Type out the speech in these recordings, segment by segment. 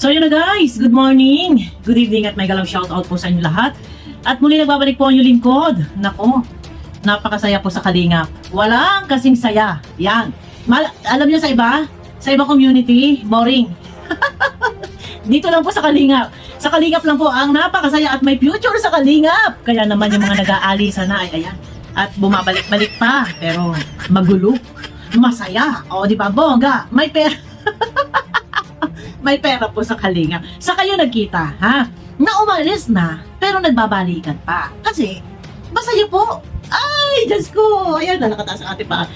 So yun na guys, good morning, good evening at may galaw shoutout po sa inyo lahat. At muli nagbabalik po ang inyong lingkod. Nako, napakasaya po sa Kalingap. Walang kasing saya. Yan. Alam niyo sa ibang community, boring. Dito lang po sa Kalingap. Sa Kalingap lang po ang napakasaya at may future sa Kalingap. Kaya naman yung mga nag-aalisa na ay ayan. At bumabalik-balik pa, pero magulo, masaya. O di ba, bongga, may pera. May pera po sa Kalingap. Sa kayo nagkita, ha? Na umalis na, pero nagbabalikan pa. Kasi, masaya po. Ay, Diyos ko. Ayan na, nakataas ang ating pa.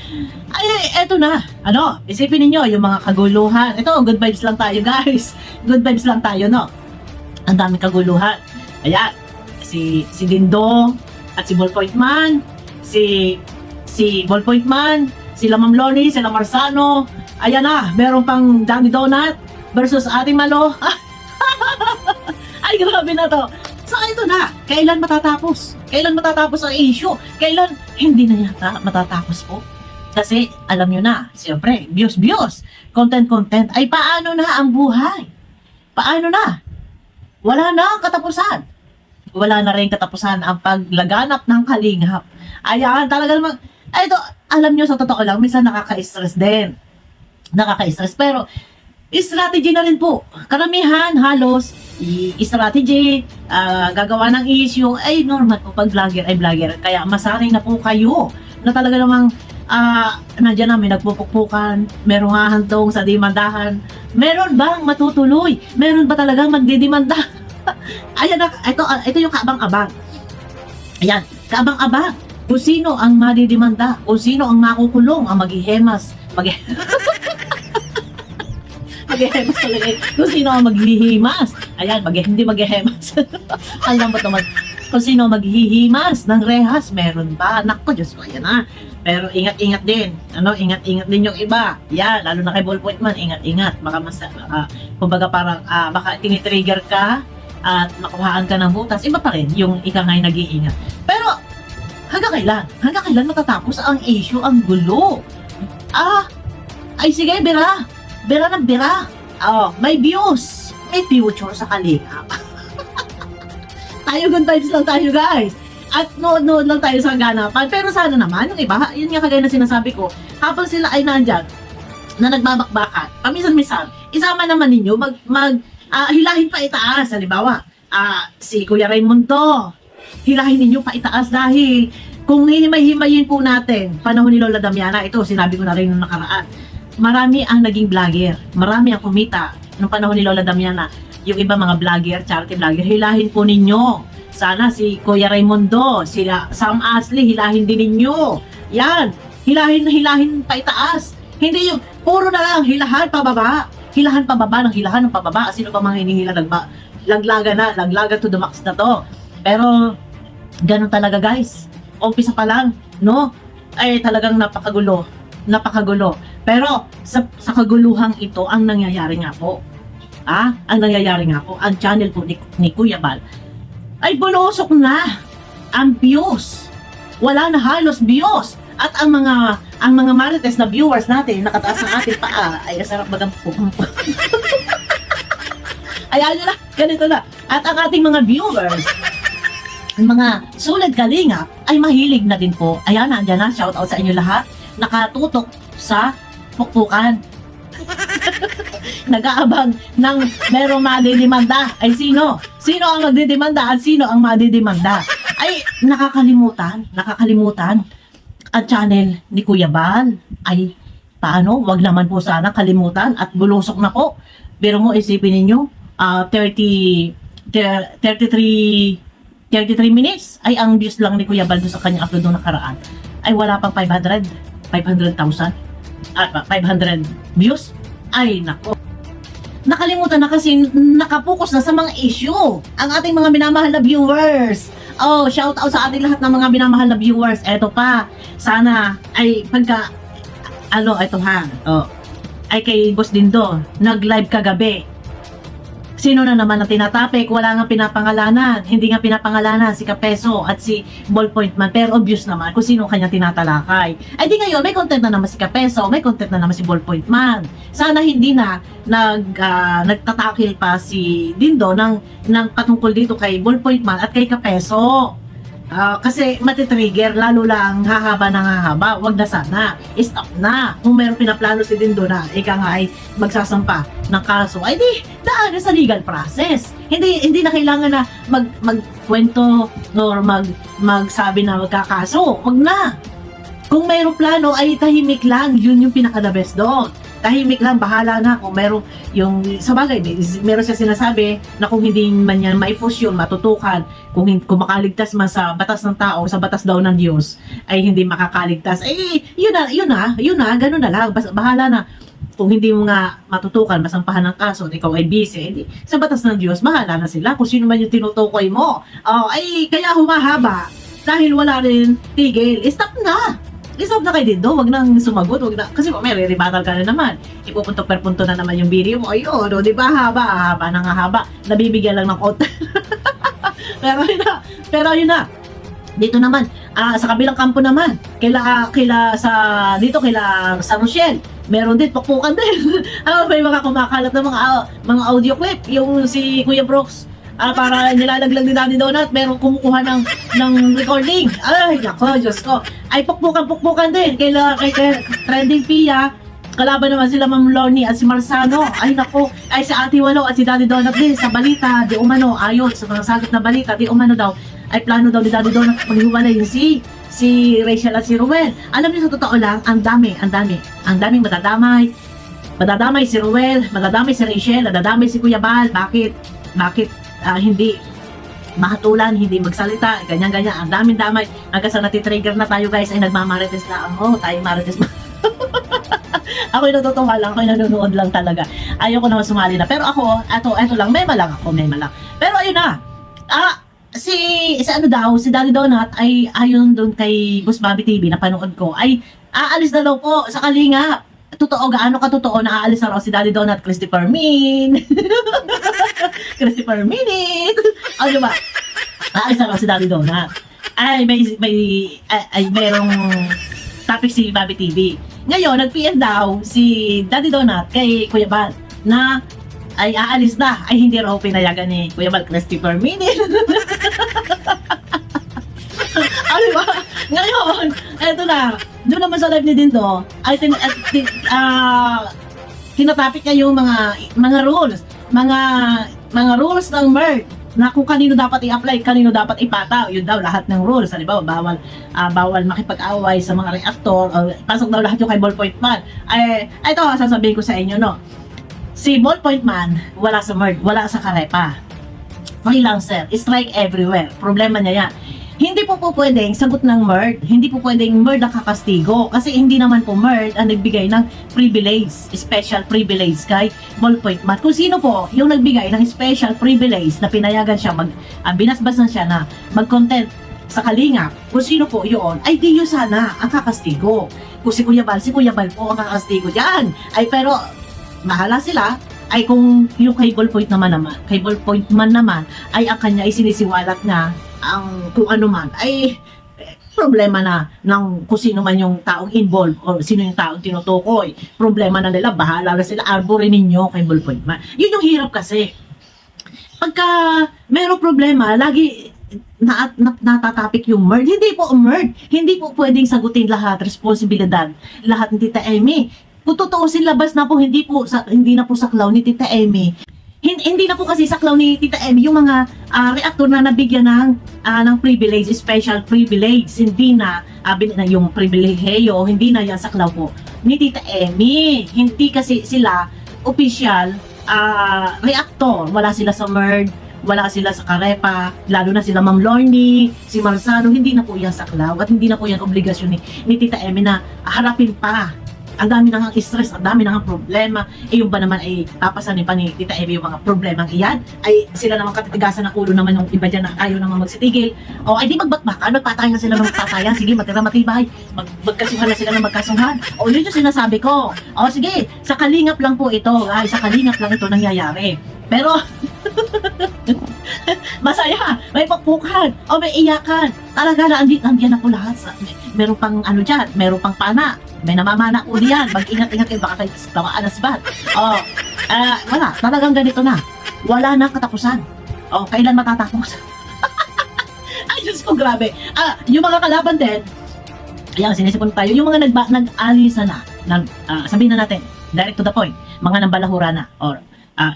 Ay, eto na. Ano, isipin ninyo, yung mga kaguluhan. Ito, good vibes lang tayo, guys. Good vibes lang tayo, no? Ang daming kaguluhan. Ayan, si Dindo, at si Ballpoint Man, si Ballpoint Man, sila Ma'am Loni, sila Marsano. Ayan na, meron pang Danny Donut versus Ate Malo. Ay, grabe na to. So, ito na. Kailan matatapos? Kailan matatapos ang issue? Kailan hindi na yata matatapos po? Kasi, alam nyo na, siyempre, views, content. Ay, paano na ang buhay? Paano na? Wala na ang katapusan. Wala na rin katapusan ang paglaganap ng Kalingap. Ayan, talaga naman. Ay, ito, alam nyo, sa totoo lang, minsan nakaka-stress din. Nakaka-stress. Pero, strategy na rin po. Karamihan, halos, strategy, gagawa ng issue, ay normal po pag vlogger ay vlogger. Kaya masanay na po kayo na talaga namang nandiyan na may nagpupukpukan, merong hahantong sa demandahan. Meron bang matutuloy? Meron ba talagang magdidemanda? Ayan na, ito yung kaabang-abang. Ayan, kaabang-abang. Kung sino ang madidemanda, kung sino ang makukulong, ang maghihemas. Maghihemas talaga. Kung sino ang maghihimas. Ayan, hindi maghihemas. Alam mo naman, kung sino maghihimas ng rehas, meron ba? Naku, Diyos ko, ayan na. Pero ingat-ingat din. Ingat-ingat din yung iba. Yan, lalo na kay Ballpoint Man, ingat-ingat. Baka kumbaga parang, baka tinitrigger ka at makuhaan ka ng butas. Iba pa rin yung ika nga'y nag-iingat. Pero, hanggang kailan matatapos ang issue, ang gulo? Ay sige, bira ng bira. May views. May future sa Kalingap. Tayo good vibes lang tayo, guys. At nood lang tayo sa ganapan. Pero sana naman, yung iba, yun nga kagaya na sinasabi ko, habang sila ay nandyan, na nagbabakbakan, paminsan-minsan, isama naman ninyo, hilahin pa itaas. Halimbawa, si Kuya Raimundo, hilahin ninyo pa itaas dahil kung hihimay-himayin po natin, panahon ni Lola Damiana, ito, sinabi ko na rin nung nakaraan, marami ang naging vlogger, marami ang kumita nung panahon ni Lola Damiana. Yung iba mga vlogger, charity vlogger, hilahin po ninyo. Sana si Kuya Raimundo, sila Sam Ashley, hilahin din ninyo. Yan, hilahin pa itaas. Hindi yung puro na lang hilahan pababa. Hilahan pababa ng pababa. Sino pa mga hinihila laglaga to the max na to. Pero ganun talaga, guys. Umpisa pa lang, no? Ay talagang napakagulo. Pero sa kaguluhang ito ang nangyayari nga po. Ang channel po ni Kuya Bal ay bulusok na ang views. Wala na halos views. At ang mga marites na viewers natin, nakataas ang ating paa, ay sarap bagang pumpa. Ayan na, ganito na. At ang ating mga viewers, mga sulit Kalingap, ay mahilig na din po. Ayan na, andyan na, shout out sa inyo lahat. Nakatutok sa pukpukan. Nag-aabang ng merong madidemanda. Ay sino? Sino ang magdidemanda at sino ang madidemanda? Ay nakakalimutan ang channel ni Kuya Bal. Ay paano? Wag naman po sana kalimutan at bulusok na po. Pero mo isipin ninyo, 33 minutes ay ang views lang ni Kuya Bal sa kanyang upload nung nakaraan. Ay wala pang 500,000 at 500 views. Ay nako, nakalimutan na kasi nakapokus na sa mga issue ang ating mga minamahal na viewers. Shout out sa ating lahat ng mga minamahal na viewers. Eto pa, sana ay pagka ito ha, ay kay Boss Dindo, nag-live kagabi. Sino na naman ang tinatapik? Wala nga pinapangalanan. Hindi nga pinapangalanan si Kapeso at si Ballpoint Man. Pero obvious naman kung sino kanya tinatalakay. Ay di ngayon, may content na naman si Kapeso, may content na naman si Ballpoint Man. Sana hindi na nagtatakil pa si Dindo ng patungkol dito kay Ballpoint Man at kay Kapeso. Kasi matitrigger, lalo lang hahaba ng hahaba. Wag na sana. Stop na. Kung meron pinaplano si Dindo na ika nga ay magsasampa ng kaso, ay di daan sa legal process. Hindi na kailangan na magkwento or magsabi na magkakaso. Wag na. Kung mayroong plano ay tahimik lang. Yun yung pinaka-the best doon. Tahimik lang, bahala na kung meron yung, sa bagay, meron siya sinasabi na kung hindi man yan maipus yun, matutukan, kung makaligtas man sa batas ng tao, sa batas daw ng Diyos, ay hindi makakaligtas. Yun na, ganun na lang, bahala na. Kung hindi mo nga matutukan, masampahan ng kaso, at ikaw ay busy, hindi, sa batas ng Diyos, bahala na sila. Kung sino man yung tinutukoy mo, kaya humahaba, dahil wala rin tigil, stop na! Stop na kayo dito, wag nang sumagot, wag na, kasi may re-rebuttal ka na naman. Ipupunto per punto na naman yung video mo. Ayun, di ba haba nang haba. Nabibigyan lang ng quote. pero yun na. Dito naman, sa kabilang kampo naman, kaila sa Rochelle, meron din, pukpukan din. May mga kumakalat na mga audio clip, yung si Kuya Brooks, para nilalaglag ni Daddy Donut, meron kumukuha ng recording. Ay, nako, Diyos ko. Ay, pukpukan din. Kay Trending Pia, kalaban naman sila Ma'am Lorny at si Marsano. Ay, nako. Ay, si Ate Walo at si Daddy Donut din sa balita. Di umano, ayon sa mga sagot na balita, di umano daw, ay plano daw ni Daddy Donut maghiwalay si Rachel at si Ruel. Alam niyo, sa totoo lang, ang daming madadamay. Madadamay si Ruel, madadamay si Rachel, madadamay si Kuya Bal. Bakit hindi mahatulan, hindi magsalita, ganyan-ganyan, ang daming-damay, hanggang sa natitrigger na tayo guys, ay nagmamarites na, tayo marites na. Ako'y natutuwa lang, ako'y nanonood lang talaga. Ayoko naman sumali na. Pero ako, eto lang, mema lang. Pero ayun na, si Daddy Donut, ay ayon doon kay Boss Bobby TV na panood ko, ay aalis na daw po sa Kalinga. Totoo, gaano katotoo na aalis na raw si Daddy Donut, Christopher Min. Christopher Minute. Diba? Aalis na raw si Daddy Donut. Ay, merong topic si Bobby TV. Ngayon, nag-PM daw si Daddy Donut kay Kuya Bal na ay aalis na. Ay, hindi raw pinayagan ni Kuya Bal, Christopher Minute. Diba? Ngayon, eto na. Doon naman sa live ni Dindo, ay tinatapik niya yung mga rules. Mga rules ng MERD na kung kanino dapat i-apply, kanino dapat ipataw. Yun daw, lahat ng rules. Halimbawa, bawal makipag-away sa mga reactor, o pasok daw lahat yung kay Ballpoint Man. Ito, sasabihin ko sa inyo, no. Si Ballpoint Man, wala sa MERD, wala sa Karepa. Freelancer, strike everywhere. Problema niya yan. Hindi po pwedeng sagot ng MERD, hindi po pwedeng MERD ang kakastigo kasi hindi naman po MERD ang nagbigay ng privilege, special privilege kay Ballpoint Man. Kung sino po yung nagbigay ng special privilege na pinayagan siya, binasbasan siya na mag-content sa Kalinga, kung sino po yun, ay di yun sana ang kakastigo. Kung si Kuya Bal po ang kakastigo dyan. Ay pero, mahala sila, ay kung yung kay Ballpoint Man naman, ay ang kanya ay sinisiwalat na ang kung ano man ay problema na ng kung sino man yung taong involved o sino yung taong tinutukoy. Problema na nila, bahala na sila, arborin ninyo kay Ballpoint Man. Yun yung hirap kasi. Pagka merong problema, lagi natatapik yung MERD. Hindi po MERD. Hindi po pwedeng sagutin lahat, responsibilidad, lahat ng Tita Emmy. Kung tutuusin, labas na po, hindi na po saklaw ni Tita Emmy. Hindi na po kasi saklaw ni Tita Emmy yung mga reactor na nabigyan ng privilege, special privilege. Hindi na yung privileheyo, hindi na yan saklaw po ni Tita Emmy. Hindi kasi sila official reactor. Wala sila sa MERD, wala sila sa Karepa, lalo na sila Ma'am Lorny, si Marsano, hindi na po yan saklaw at hindi na po yan obligasyon ni Tita Emmy na harapin pa. Ang dami nang stress, ang dami nang problema. Yung ba naman ay papasanin pa ni Tita Emmy yung mga problemang iyan? Ay sila naman katitigasan ng ulo naman yung iba dyan na ayaw naman magsitigil. O ay di magbatbakan, magpatayan sila ng magpatayan. Sige, matira matibay. Magkasuhan na sila ng magkasuhan. O yun yung sinasabi ko. O sige, sa kalingap lang po ito. Ay, sa kalingap lang ito nangyayari. Pero Masaya, may pakpukan, o may iyakan. Talaga na, andiyan ako lahat. Meron pang ano dyan, meron pang pana. May namamana ko diyan. Mag-ingat-ingat kayo, baka kayo tamaan asbat. O, wala, talagang ganito na. Wala nang katapusan. O, kailan matatapos? Ay, Diyos ko, grabe. Yung mga kalaban din, ayan, sinisipon tayo. Yung mga nag-alisa na, sabihin na natin, direct to the point, mga nambalahura na, or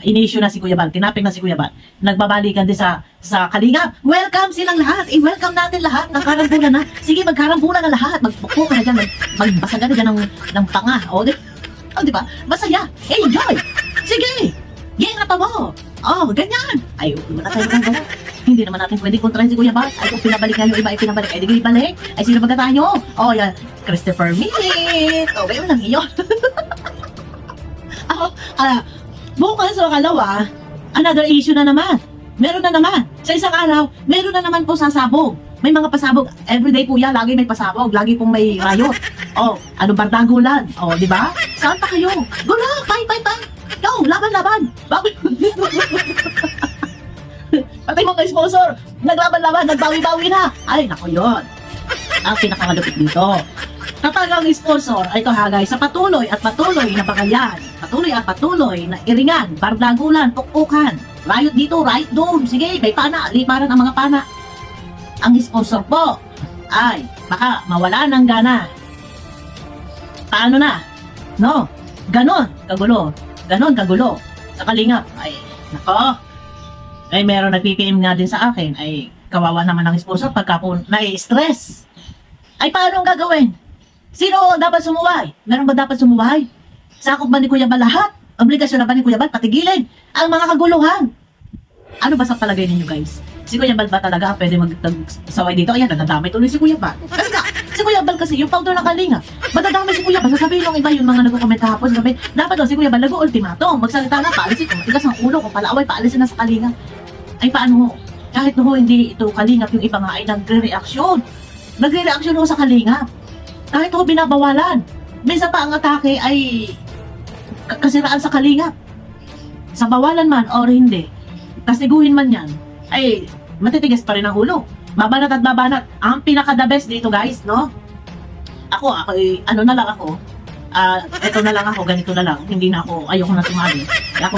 in-issue na si Kuya Bal, tinapik na si Kuya Bal, nagbabalikan din sa Kalinga. Welcome silang lahat. I-welcome natin lahat. Nagkarambulan na. Sige, magkarambulan na lahat. Magbuko ka na dyan. Magbasagan na dyan ng panga. O, di ba? Masaya. Enjoy. Sige. Gera pa mo. Oh, ganyan. Ay, wala tayo nang gawa. Hindi naman natin pwede kontrahin si Kuya Bal. Ay, kung pinabalik nga yung iba ay pinabalik. Ay, di kayo ibalik. Ay, sino ba tayo? Oh, yan. Christopher Minute. O, bayo lang iyon. Bukas o kalawa, another issue na naman. Meron na naman. Sa isang araw, meron na naman po sasabog. May mga pasabog. Everyday po yan, lagi may pasabog. Lagi pong may riot. O, ano, bardagulan. O, di ba? Saan pa kayo? Go lang, bye. Go, laban. Bakit? Pati mga sponsor, naglaban, nagbawi-bawi na. Ay, nako yun. Ang pinakamalupit dito. Kapag ang sponsor, ito ha guys, sa patuloy at patuloy na bagayan, patuloy na iringan, bardagulan, pukpukan, riot dito, riot doon, sige, may pana, liparan ang mga pana. Ang sponsor po ay baka mawala ng gana. Paano na? No? Ganon kagulo. Sa Kalingap, ay, nako, ay meron nag-PPM nga din sa akin, ay kawawa naman ang sponsor pagka po na-stress. Ay paano ang gagawin? Sino dapat sumuway? Meron ba dapat sumuway? Sakop ba ni Kuya Bal lahat? Obligasyon na ba ni Kuya Bal patigilin ang mga kaguluhan? Ano ba sa palagay ninyo guys? Si Kuya Bal ba talaga pwede mag-saway dito? Ayan, nadadamay tuloy si Kuya Bal. Kasi nga, si Kuya Bal kasi yung powder ng Kalinga. Madadamay si Kuya Bal. Sasabihin ng iba yung mga nagko-comment hapon. Sabi, dapat daw si Kuya Bal nag-ultimatum. Magsalita na, paalisin ko. Matigas ang ulo kung palaaway, paalisin na sa Kalinga. Ay paano ho? Kahit ho hindi ito Kalingap, yung iba nga ay nagre-reaksyon. Nagre-reaksyon ho sa Kalingap. Kahit ho binabawalan. Minsan pa ang atake ay kasiraan sa Kalingap. Sa bawalan man or hindi, kasiguhin man yan, ay matitigas pa rin ang ulo. Babanat at babanat. Ang pinaka-the best dito guys, no? Ako, ano na lang ako, eto na lang ako, ganito na lang. Hindi na ako, ayoko na sumali. Ako,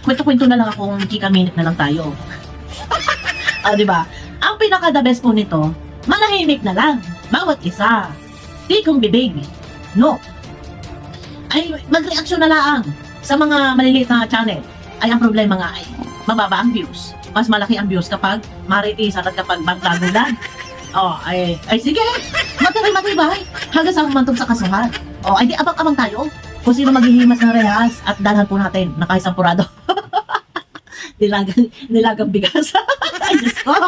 kwento-kwento na lang akong chika minute na lang tayo. Diba? Ang pinaka-the best po nito, manahimik na lang. Bawat isa. Tikong bibig. No. Ay, mag-reaksyon na lang sa mga maliliit na channel. Ay, ang problema nga ay mababa ang views. Mas malaki ang views kapag maritisan at kapag bagdagulan. Ay sige. Matibay. Hanggang sa humantong sa kasuhan. Ay di abang-abang tayo. Kung sino maghihimas ng rehas at dalhan po natin na kahit sampurado. Nilagang bigas. Ay, Diyos ko.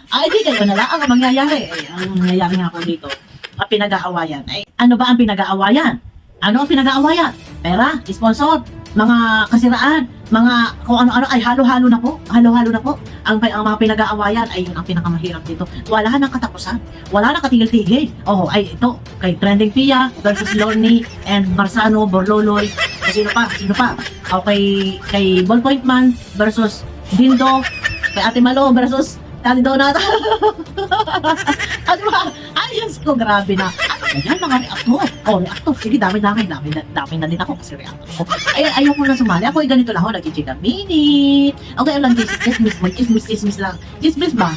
Ay, di kayo na lang ang mangyayari. Ang nangyayari nga po dito, ang pinag-aawayan. Ay, ano ba ang pinag-aawayan? Ano ang pinag-aawayan? Pera, sponsor, mga kasiraan, mga kung ano-ano, ay halo-halo na po. Ang mga pinag-aawayan ay yun ang pinakamahirap dito. Wala nang katapusan. Wala nang katigil-tigil. Ay ito, kay Trending Pia versus Lorne and Marsano, Borloloy. Sino pa? Kay Ballpoint Man versus Dindo, kay Ate Malo versus Daddy Donut. Ano ba? Ayos ko, grabe na. Ayan, mga reactor. Reactor. Sige, dami na din ako kasi reactor ko. Ayaw ko na sumali. Ako ganito lang ako, nag-chika minute. Okay, lang, chismis lang. Chismis ba?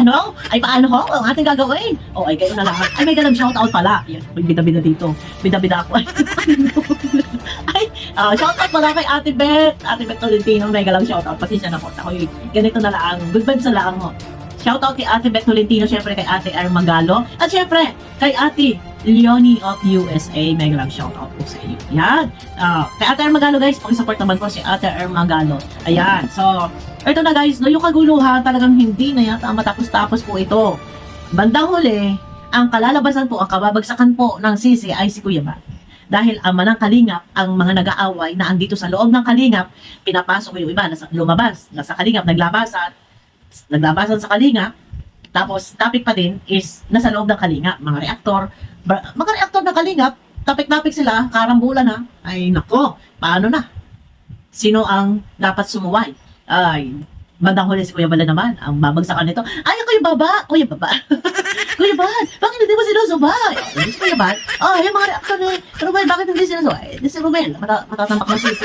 Ano? Ay, paano ho? Ang ating gagawin? Ay, kayo na lang. Ay, may ganang shoutout pala. Yan, may bida-bida dito. Bida-bida ako. Shoutout pala kay Ate Beth Tolentino. May galang shoutout. Pasensya na po. Ako, ganito na lang. Good vibes na lang ho. Shoutout kay Ate Beth Tolentino, syempre kay Ate R. Magalo, at syempre kay Ate Leonie of USA. May galang shoutout po sa iyo. Yan. Kay Ate R. Magalo guys, pakisupport naman po si Ate R. Magalo. Ayan. So, ito na guys, no, yung kaguluhan talagang hindi na yata matapos-tapos po ito. Bandang huli, ang kalalabasan po, ang kababagsakan po ng sisi ay si Kuya Bal. Dahil ama ng Kalingap, ang mga nag-aaway na andito sa loob ng Kalingap, pinapasok yung iba, lumabas, nasa Kalingap, naglabasan sa Kalingap, tapos topic pa din is nasa loob ng Kalingap, mga reaktor ng Kalingap, topic sila, karambulan na, ay nako, paano na? Sino ang dapat sumuway? Ay, bandang huli si Kuya Bala naman, ang babagsakan nito. Ay, Kuya Baba! Kuya Baba! Kuya Bal, bakit hindi mo sinusubay? Hindi si Kuya Bal. Oh, yung mga reaction ni Romel, bakit hindi sinusubay? Hindi si Romel, matatambak na sisi.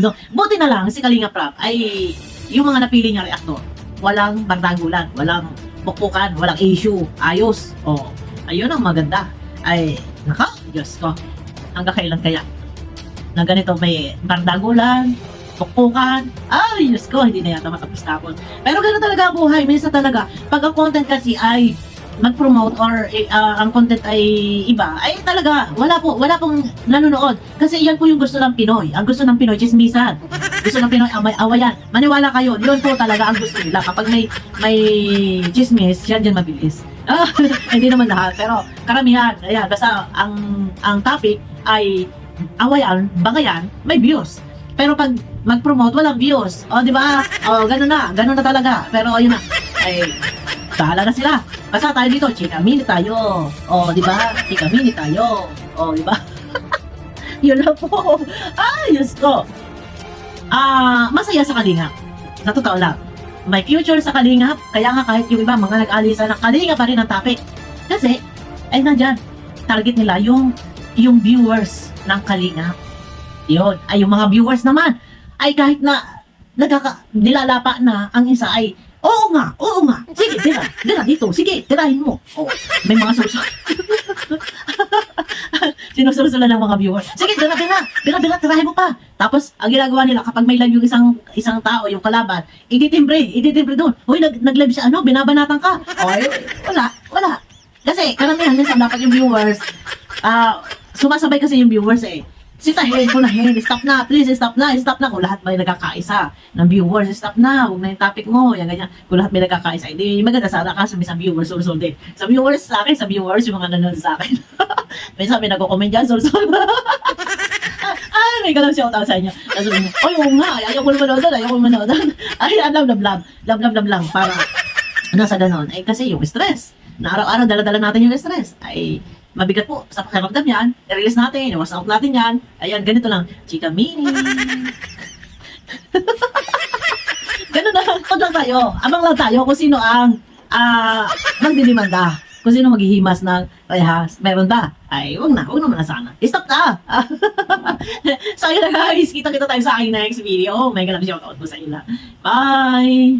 No, buti na lang si Kalinga Prab ay yung mga napili niya reaktor. Walang bardagulan, walang bukbukan, walang issue. Ayos. Oh, ayun ang maganda. Ay, naka, Diyos ko. Hanggang kailan kaya? Na ganito may bardagulan, bukbukan. Ay, Diyos ko, hindi na yata matapos-tapos. Pero gano'n talaga ang buhay. Minsan talaga, pag ang content kasi ay mag-promote or ang content ay iba, ay talaga, wala pong nanonood. Kasi yan po yung gusto ng Pinoy. Ang gusto ng Pinoy, chismisan. Gusto ng Pinoy, awayan. Maniwala kayo, yun po talaga ang gusto nila. Kapag may chismis, yan mabilis. Hindi naman lahat, pero karamihan, ayan, basta ang topic ay awayan, bagayan, may views. Pero pag mag-promote, walang views. O, di ba? O, ganun na talaga. Pero, ayun na. Ay, bahala na sila. Basta tayo dito, chika mini tayo. O, di ba? Chika mini tayo. O, di ba? Yun lang po. Ay, Diyos ko. Masaya sa Kalingap. Sa totoo lang. May future sa Kalingap. Kaya nga kahit yung iba, mga nag-alisa ng Kalingap pa rin ang topic. Kasi, ay nandyan. Target nila yung viewers ng Kalingap. Yun. Ay, yung mga viewers naman, ay kahit na nilalapa na, ang isa ay, oo nga, sige, tira dito, sige, tirahin mo. Oh, may mga susunod. Sinusursula ng mga viewers. Sige, tirahin mo pa. Tapos, ang ginagawa nila, kapag may live yung isang tao, yung kalaban, ititimbre doon. Uy, nag-live siya, binabanatan ka. Oy, wala. Kasi, karamihan minsan dapat yung viewers, sumasabay kasi yung viewers eh. Sitahin ko na, stop na, please, stop na. Kung lahat may nagkakaisa ng viewers, stop na, huwag na yung topic mo, yan ganyan. Kung lahat may nagkakaisa, hindi maganda sana kasi may sa viewers, sulsul din. Sa viewers sa akin, yung mga nanonood sa akin. Minsan may nagko-comment dyan, sulsul. May ganun shout out sa inyo. Tapos, oy, oo nga, ayaw ko manood doon. Ay, love lang, para nasa ganon. Ay, kasi yung stress. Na araw-araw, dala-dala natin yung stress. Ay, mabigat po sa pakiramdam yan. I-release natin, i-wash out natin yan. Ayan, ganito lang. Chika mini. Ganun na lang. Pag lang tayo. Abang lang tayo kung sino ang magdidimanda. Kung sino maghihimas ng rehas. Meron ba? Ay, wag naman na sana. Stop na! So, ayun na guys. Kita tayo sa aking next video. Mega love shoutout po sa ila. Bye!